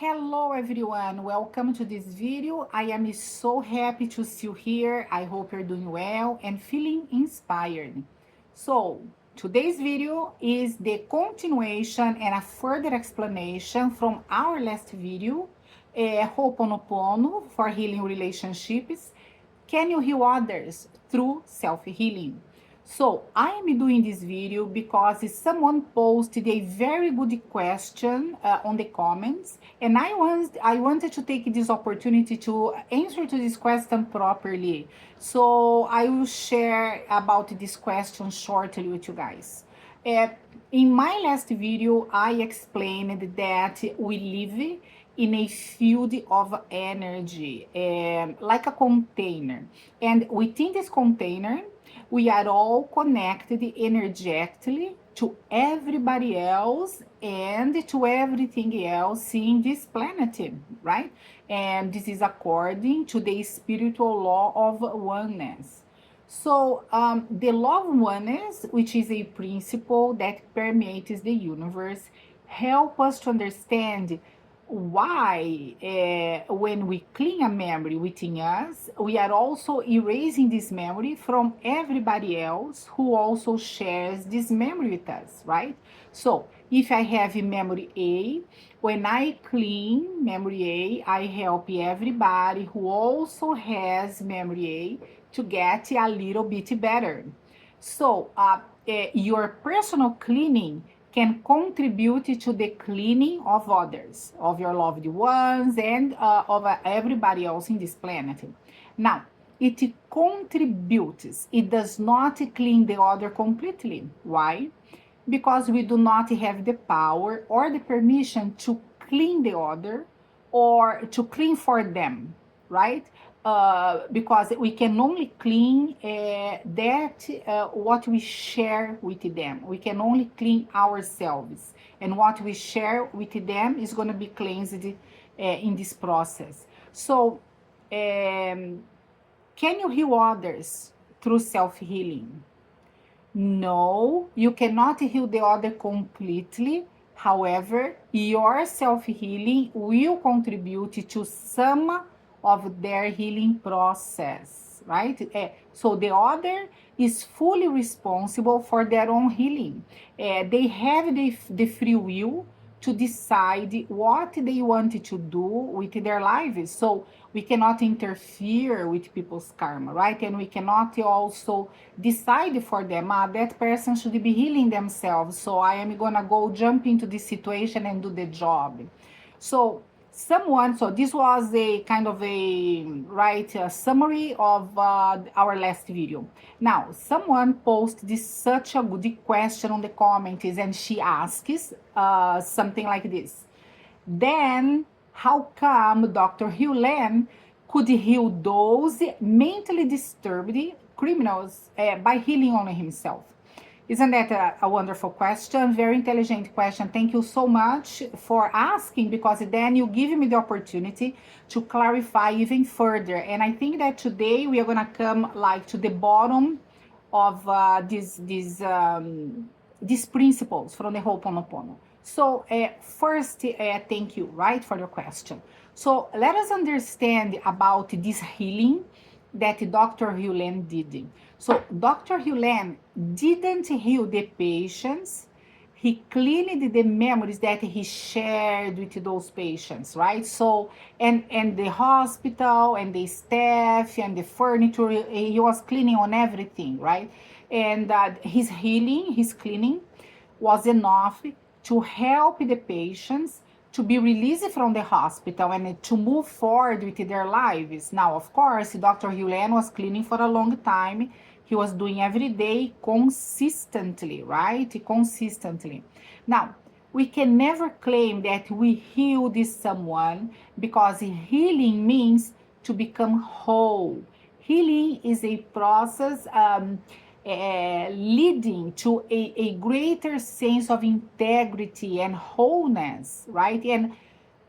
Hello everyone, welcome to this video. I am so happy to see you here. I hope you're doing well and feeling inspired. So, today's video is the continuation and a further explanation from our last video, Ho'oponopono for healing relationships. Can you heal others through self-healing? So I am doing this video because someone posted a very good question on the comments, and I wanted to take this opportunity to answer to this question properly. So I will share about this question shortly with you guys. In my last video, I explained that we live in a field of energy, like a container, and within this container we are all connected energetically to everybody else and to everything else in this planet, right? And this is according to the spiritual law of oneness. So the law of oneness, which is a principle that permeates the universe, help us to understand why when we clean a memory within us, we are also erasing this memory from everybody else who also shares this memory with us, right? So if I have memory A, when I clean memory A, I help everybody who also has memory A to get a little bit better. So your personal cleaning can contribute to the cleaning of others, of your loved ones, and of everybody else in this planet. Now, it contributes, it does not clean the other completely. Why? Because we do not have the power or the permission to clean the other or to clean for them, right? Because we can only clean what we share with them. We can only clean ourselves, and what we share with them is going to be cleansed in this process. So, can you heal others through self-healing? No, you cannot heal the other completely. However, your self-healing will contribute to some of their healing process, right? So the other is fully responsible for their own healing. They have the free will to decide what they want to do with their lives. So we cannot interfere with people's karma, right? And we cannot also decide for them, that person should be healing themselves, so I am gonna go jump into this situation and do the job. So this was a kind of a summary of our last video. Now, someone posted such a good question on the comments, and she asks something like this. Then, how come Dr. Hew Len could heal those mentally disturbed criminals by healing only himself? Isn't that a wonderful question? Very intelligent question. Thank you so much for asking, because then you give me the opportunity to clarify even further. And I think that today we are going to come like to the bottom of these principles from the Ho'oponopono. So first, thank you, right, for your question. So let us understand about this healing that Dr. Hew Len did. So Dr. Hew Len didn't heal the patients. He cleaned the memories that he shared with those patients, right? So, and the hospital and the staff and the furniture, he was cleaning on everything, right? And his cleaning was enough to help the patients to be released from the hospital and to move forward with their lives. Now, of course, Dr. Hew Len was cleaning for a long time. He was doing every day consistently, right? Consistently. Now, we can never claim that we healed someone, because healing means to become whole. Healing is a process leading to a greater sense of integrity and wholeness, right? And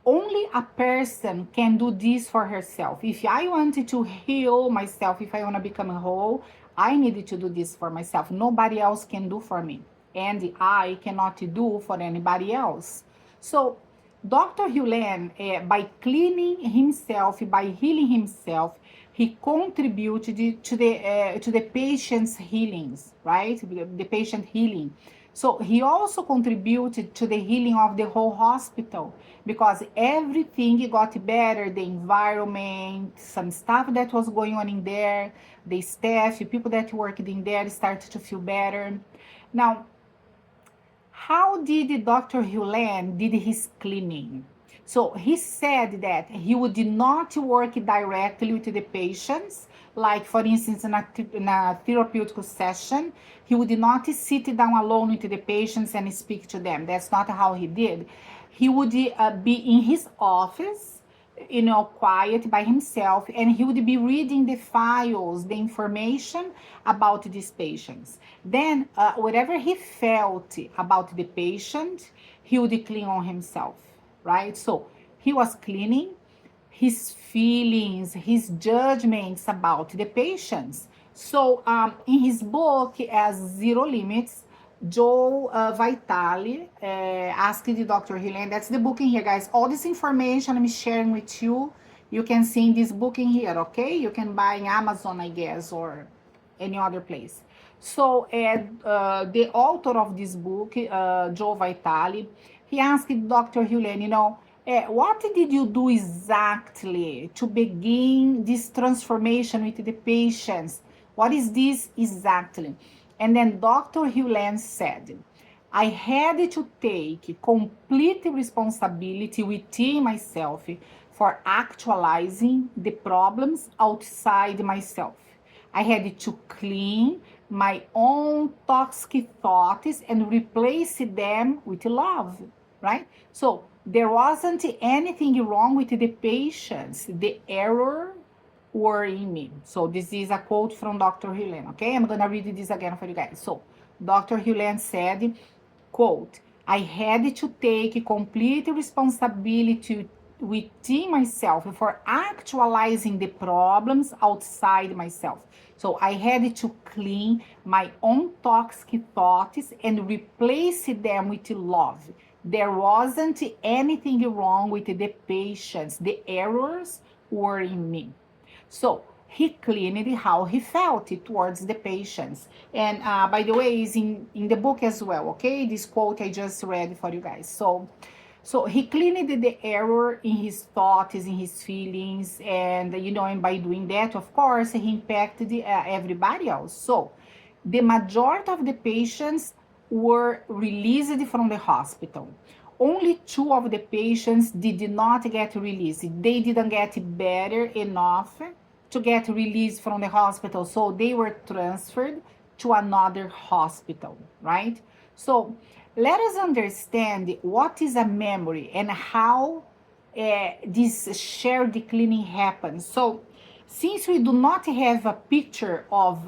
only a person can do this for herself. If I wanted to heal myself, if I want to become whole, I needed to do this for myself. Nobody else can do for me, and I cannot do for anybody else. So Dr. Hew Len, by cleaning himself, by healing himself, he contributed to the patient's healings, right? The patient healing. So he also contributed to the healing of the whole hospital because everything got better. The environment, some stuff that was going on in there, the staff, the people that worked in there started to feel better. Now, how did Dr. Hew Len did his cleaning? So he said that he would not work directly with the patients, like for instance in a therapeutic session, he would not sit down alone with the patients and speak to them. That's not how he did. He would be in his office, quiet by himself, and he would be reading the files, the information about these patients. Then, whatever he felt about the patient, he would clean on himself, right? So he was cleaning his feelings, his judgments about the patients. So, in his book, as Zero Limits, Joe Vitale asked Dr. Hew Len, that's the book in here, guys. All this information I'm sharing with you, you can see in this book in here, okay? You can buy in Amazon, I guess, or any other place. So the author of this book, Joe Vitale, he asked Dr. Hew Len, what did you do exactly to begin this transformation with the patients? What is this exactly? And then Dr. Hew Len said, I had to take complete responsibility within myself for actualizing the problems outside myself. I had to clean my own toxic thoughts and replace them with love, right? So there wasn't anything wrong with the patients. The error were in me. So this is a quote from Dr. Hew Len, okay? I'm gonna read this again for you guys. So Dr. Hew Len said, quote, I had to take complete responsibility within myself for actualizing the problems outside myself. So I had to clean my own toxic thoughts and replace them with love. There wasn't anything wrong with the patients. The errors were in me. So he cleaned how he felt towards the patients. And by the way, is in the book as well, okay? This quote I just read for you guys. So he cleaned the error in his thoughts, in his feelings, and and by doing that, of course, he impacted everybody else. So the majority of the patients were released from the hospital. Only 2 of the patients did not get released. They didn't get better enough to get released from the hospital, so they were transferred to another hospital, right? So let us understand what is a memory and how this shared cleaning happens. So since we do not have a picture of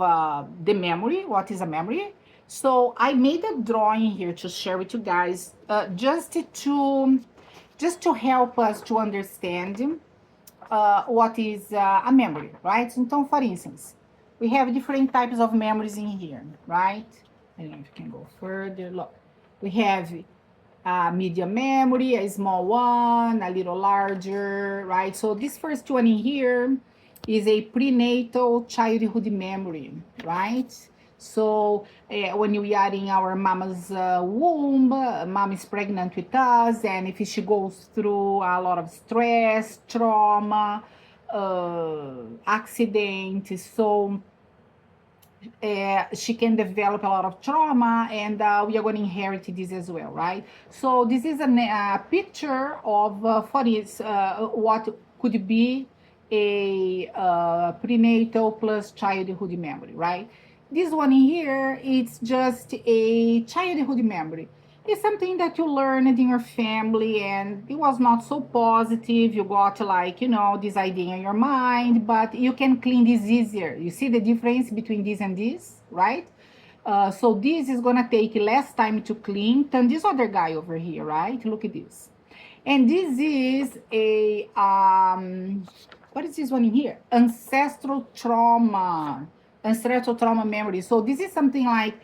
the memory, what is a memory? So I made a drawing here to share with you guys, just to help us to understand what is a memory, right? Então, for instance, we have different types of memories in here, right? I don't know if you can go further. Look, we have a medium memory, a small one, a little larger, right? So this first one in here is a prenatal childhood memory, right? So when we are in our mama's womb, mom is pregnant with us, and if she goes through a lot of stress, trauma, accident, so she can develop a lot of trauma, and we are going to inherit this as well, right? So this is a picture of what could be a prenatal plus childhood memory, right? This one here, it's just a childhood memory. It's something that you learned in your family and it was not so positive. You got this idea in your mind, but you can clean this easier. You see the difference between this and this, right? So this is gonna take less time to clean than this other guy over here, right? Look at this. And this is a, what is this one in here? Ancestral trauma memory. So this is something like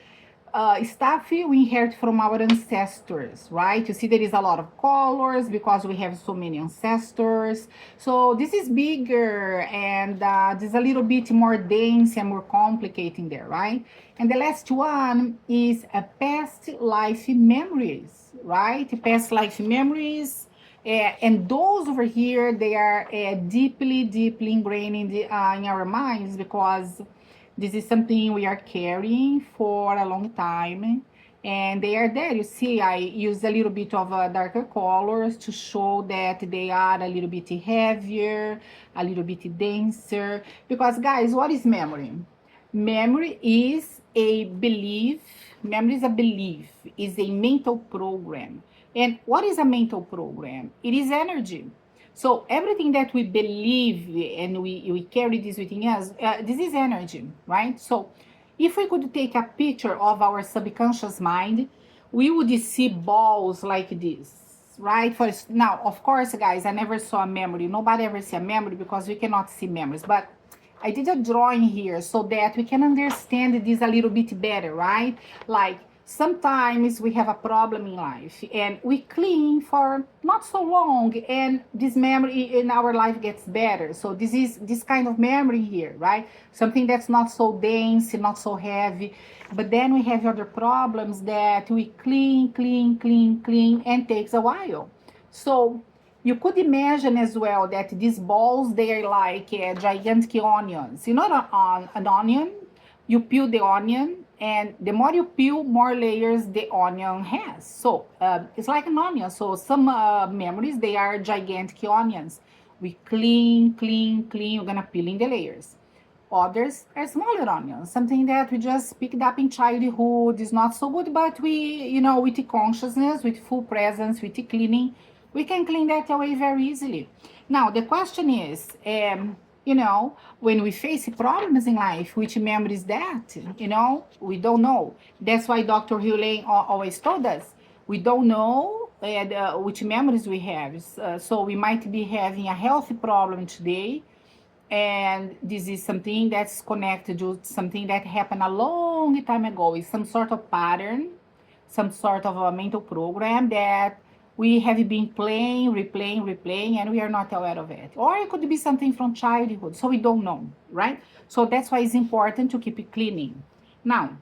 stuff we inherit from our ancestors, right? You see, there is a lot of colors because we have so many ancestors. So this is bigger and this is a little bit more dense and more complicated there, right? And the last one is a past life memories, right? Past life memories. And those over here, they are deeply, deeply ingrained in our minds because this is something we are carrying for a long time. And they are there. You see, I use a little bit of darker colors to show that they are a little bit heavier, a little bit denser. Because, guys, what is memory? Memory is a belief. Memory is a belief, is a mental program. And what is a mental program? It is energy. So everything that we believe and we carry this within us, this is energy, right? So if we could take a picture of our subconscious mind, we would see balls like this, right? Now, of course, guys, I never saw a memory. Nobody ever see a memory because we cannot see memories. But I did a drawing here so that we can understand this a little bit better, right? Like sometimes we have a problem in life and we clean for not so long and this memory in our life gets better. So this is this kind of memory here, right? Something that's not so dense, not so heavy. But then we have other problems that we clean and takes a while. So you could imagine as well that these balls, they are like gigantic onions. You know an onion? You peel the onion, and the more you peel, more layers the onion has. So it's like an onion. So some memories, they are gigantic onions. We clean. We're gonna peel in the layers. Others are smaller onions, something that we just picked up in childhood is not so good, but we, with the consciousness, with full presence, with the cleaning, we can clean that away very easily. Now, the question is, when we face problems in life, which memory is that? We don't know. That's why Dr. Hew Len always told us, we don't know which memories we have. So we might be having a healthy problem today, and this is something that's connected to something that happened a long time ago. It's some sort of pattern, some sort of a mental program that we have been replaying, and we are not aware of it. Or it could be something from childhood, so we don't know, right? So that's why it's important to keep it cleaning. Now,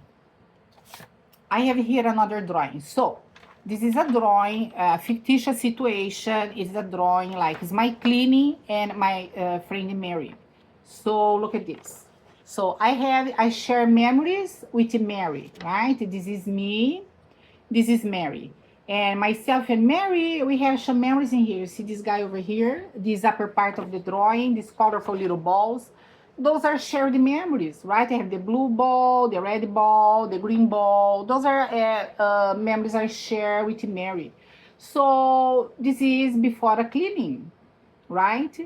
I have here another drawing. So this is a drawing, a fictitious situation. It's a drawing like it's my cleaning and my friend Mary. So look at this. So I share memories with Mary, right? This is me. This is Mary. And myself and Mary, we have some memories in here. See this guy over here? This upper part of the drawing, these colorful little balls. Those are shared memories, right? I have the blue ball, the red ball, the green ball. Those are memories I share with Mary. So this is before a cleaning, right?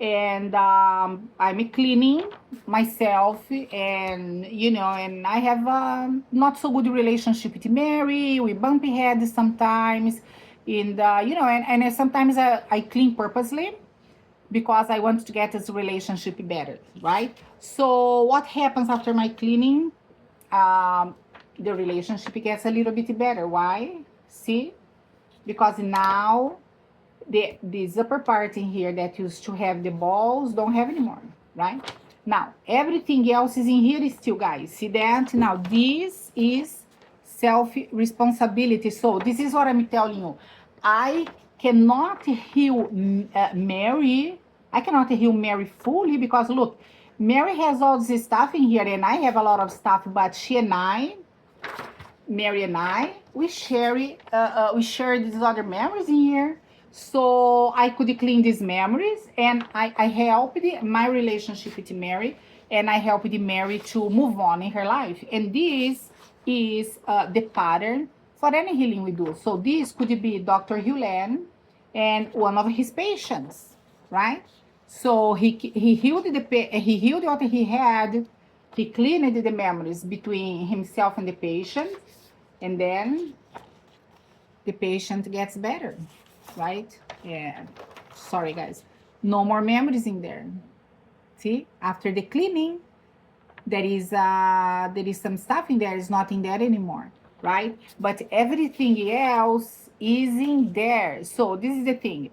And I'm cleaning myself, and and I have a not so good relationship with Mary. We bumpy heads sometimes, and and sometimes I clean purposely because I want to get this relationship better, right? So what happens after my cleaning? The relationship gets a little bit better. Why? See? Because now this upper part in here that used to have the balls don't have anymore, right? Now, everything else is in here still, guys. See that? Now, this is self-responsibility. So this is what I'm telling you. I cannot heal Mary. I cannot heal Mary fully because, look, Mary has all this stuff in here and I have a lot of stuff, but she and I, Mary and I, we share these other memories in here. So I could clean these memories, and I helped my relationship with Mary, and I helped Mary to move on in her life. And this is the pattern for any healing we do. So this could be Dr. Hew Len and one of his patients, right? So he healed what he had. He cleaned the memories between himself and the patient, and then the patient gets better, right? Yeah. Sorry, guys. No more memories in there. See, after the cleaning, there is some stuff in there is not in there anymore, right? But everything else is in there. So this is the thing.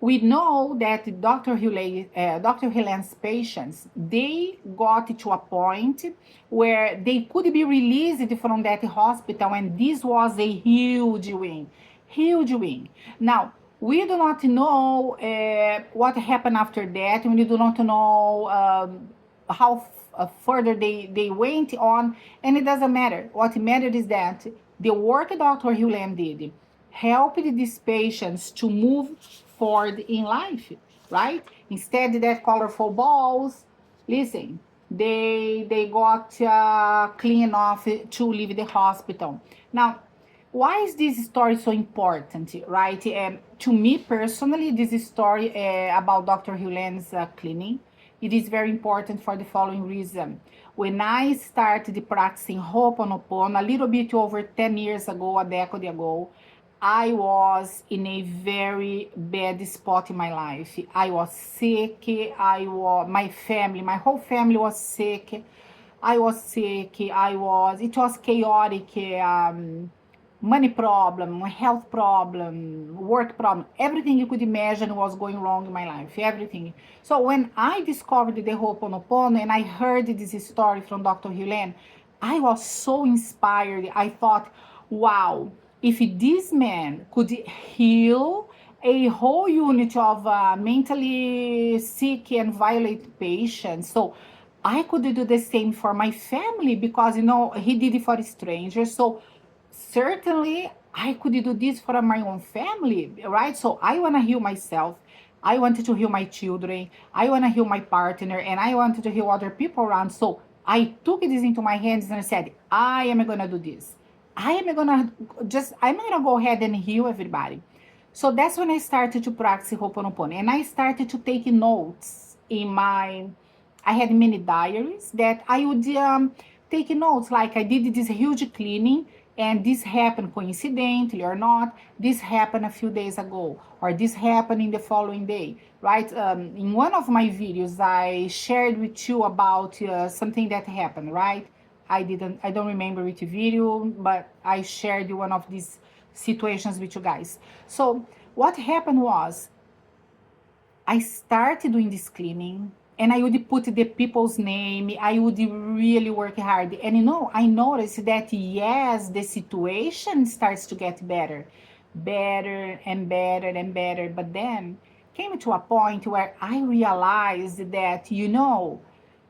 We know that Dr. Hew Len's patients, they got to a point where they could be released from that hospital, and this was a huge win, huge win. Now, we do not know what happened after that, and we do not know how further they went on, and it doesn't matter. What matters is that the work Dr. Hew Len did helped these patients to move forward in life, right? Instead of that colorful balls, listen, they got clean off to leave the hospital. Now, why is this story so important, right? To me personally, this story about Dr. Hew Len's cleaning, it is very important for the following reason. When I started practicing Ho'oponopono a little bit over 10 years ago, a decade ago, I was in a very bad spot in my life. I was sick. My whole family was sick. I was sick. It was chaotic. Money problem, health problem, work problem, everything you could imagine was going wrong in my life, everything. So when I discovered the Ho'oponopono and I heard this story from Dr. Hew Len, I was so inspired. I thought, wow, if this man could heal a whole unit of mentally sick and violent patients, so I could do the same for my family, because he did it for strangers. So certainly I could do this for my own family, right? So I want to heal myself. I wanted to heal my children. I want to heal my partner, and I wanted to heal other people around. So I took this into my hands and I said, I am going to do this. I'm going to go ahead and heal everybody. So that's when I started to practice Ho'oponopono, and I started to take notes I had many diaries that I would take notes, like I did this huge cleaning, and this happened coincidentally or not. This happened a few days ago, or this happened in the following day, right? In one of my videos, I shared with you about something that happened, right? I don't remember which video, but I shared one of these situations with you guys. So what happened was, I started doing this cleaning, and I would put the people's name. I would really work hard. And I noticed that yes, the situation starts to get better, better and better and better. But then came to a point where I realized that,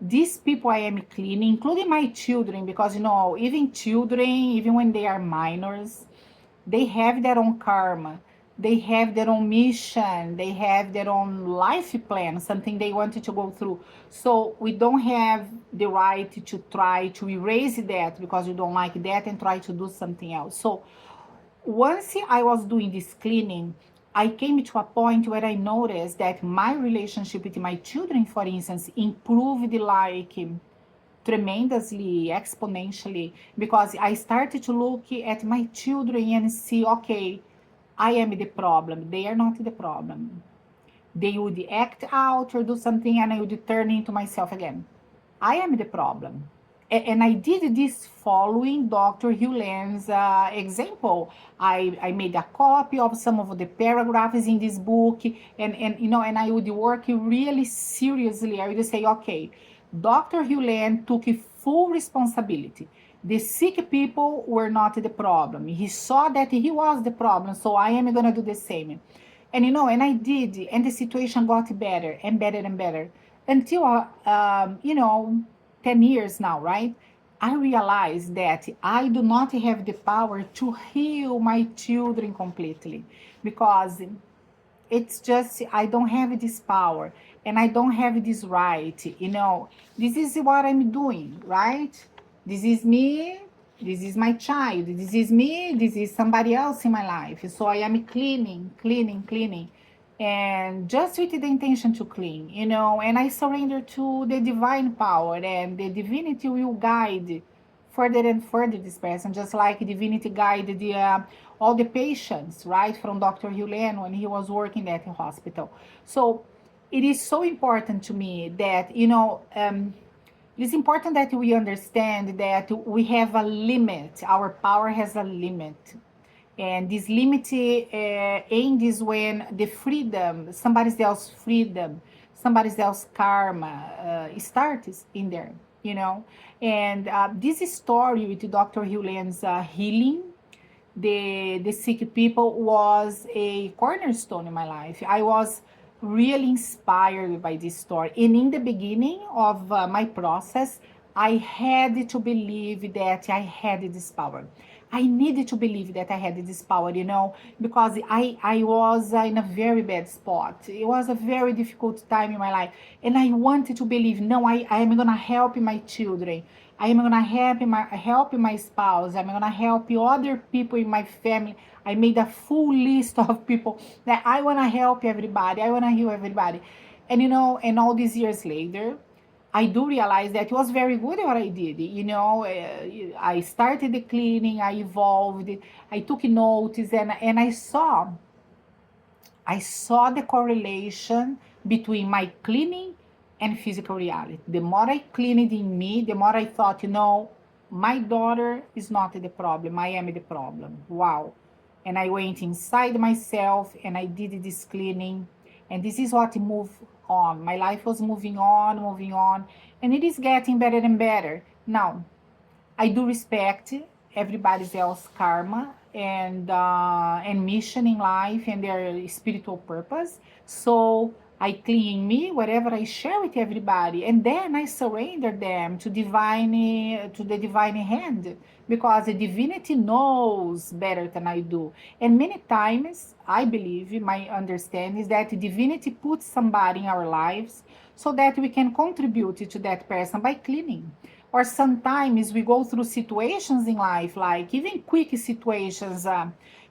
these people I am cleaning, including my children, because, even children, even when they are minors, they have their own karma, they have their own mission, they have their own life plan, something they wanted to go through. So we don't have the right to try to erase that because we don't like that and try to do something else. So once I was doing this cleaning, I came to a point where I noticed that my relationship with my children, for instance, improved like tremendously, exponentially, because I started to look at my children and see, okay, I am the problem. They are not the problem. They would act out or do something, and I would turn into myself again. I am the problem. And I did this following Dr. Hew Len's example. I made a copy of some of the paragraphs in this book, and I would work really seriously. I would say, okay, Dr. Hew Len took full responsibility. The sick people were not the problem. He saw that he was the problem, so I am going to do the same. And and I did, and the situation got better and better and better until 10 years now, right? I realized that I do not have the power to heal my children completely, because it's just, I don't have this power and I don't have this right. This is what I'm doing, right? This is me, this is my child, this is me, this is somebody else in my life. So I am cleaning, and just with the intention to clean, and I surrender to the divine power, and the divinity will guide further and further this person, just like divinity guided all the patients, right, from Dr. Hew Len when he was working at the hospital. So it is so important to me that, It is important that we understand that we have a limit. Our power has a limit. And this limit end is when the freedom, somebody else's freedom, somebody else's karma starts in there, you know. And this story with Dr. Hew Len's healing the sick people was a cornerstone in my life. I was really inspired by this story. And in the beginning of my process, I had to believe that I had this power. I needed to believe that I had this power, you know, because I was in a very bad spot. It was a very difficult time in my life. And I wanted to believe, no, I am going to help my children. I am gonna help my spouse. I'm gonna help other people in my family. I made a full list of people that I wanna help everybody. I wanna heal everybody. And you know, and all these years later, I do realize that it was very good what I did. You know, I started the cleaning, I evolved, I took notice, and I saw the correlation between my cleaning and physical reality. The more I cleaned in me, the more I thought, you know, my daughter is not the problem. I am the problem. Wow. And I went inside myself and I did this cleaning. And this is what moved on. My life was moving on. And it is getting better and better. Now, I do respect everybody else's karma and mission in life and their spiritual purpose. So I clean me whatever I share with everybody, and then I surrender them to the divine hand, because the divinity knows better than I do. And many times I believe, my understanding is that the divinity puts somebody in our lives so that we can contribute to that person by cleaning. Or sometimes we go through situations in life, like even quick situations.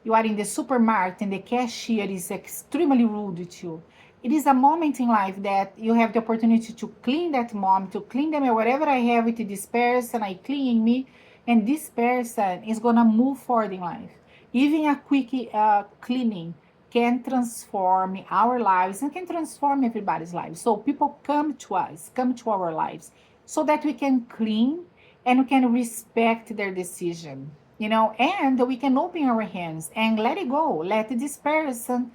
You are in the supermarket and the cashier is extremely rude to you. It is a moment in life that you have the opportunity to clean that moment, to clean them. Whatever I have with this person, I clean in me, and this person is gonna move forward in life. Even a quick cleaning can transform our lives and can transform everybody's lives. So people come to us, come to our lives, so that we can clean and we can respect their decision, you know, and we can open our hands and let it go. Let this person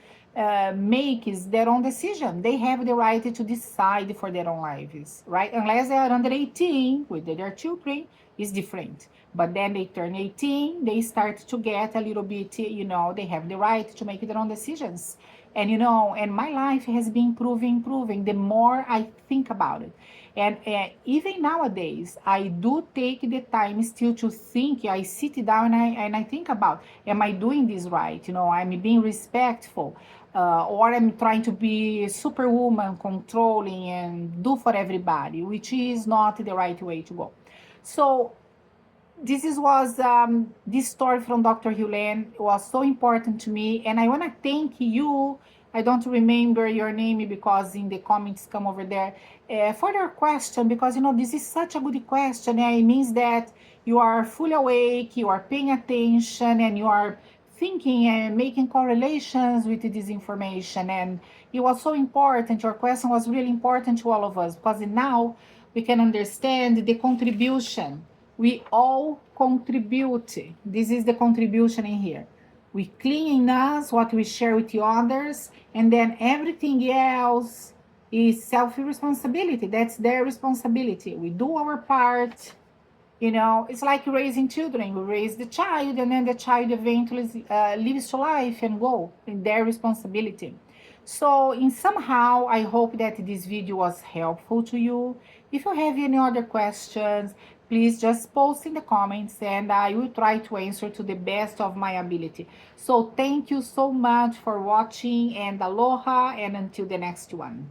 make their own decision. They have the right to decide for their own lives, right? Unless they are under 18 with their children, is different. But then they turn 18, they start to get a little bit, you know, they have the right to make their own decisions. And, you know, and my life has been improving the more I think about it. And even nowadays, I do take the time still to think. I sit down and I think about, am I doing this right? You know, I'm being respectful. Or I'm trying to be superwoman, controlling and do for everybody, which is not the right way to go. So was this story from Dr. Hew Len was so important to me, and I want to thank you. I don't remember your name because in the comments come over there for your question, because you know this is such a good question, and it means that you are fully awake, you are paying attention, and you are thinking and making correlations with this information. And it was so important. Your question was really important to all of us, because now we can understand the contribution. We all contribute. This is the contribution in here. We clean in us what we share with the others, and then everything else is self-responsibility. That's their responsibility. We do our part. You know, it's like raising children. We raise the child, and then the child eventually lives to life and go in their responsibility. So in somehow, I hope that this video was helpful to you. If you have any other questions, please just post in the comments and I will try to answer to the best of my ability. So thank you so much for watching, and aloha, and until the next one.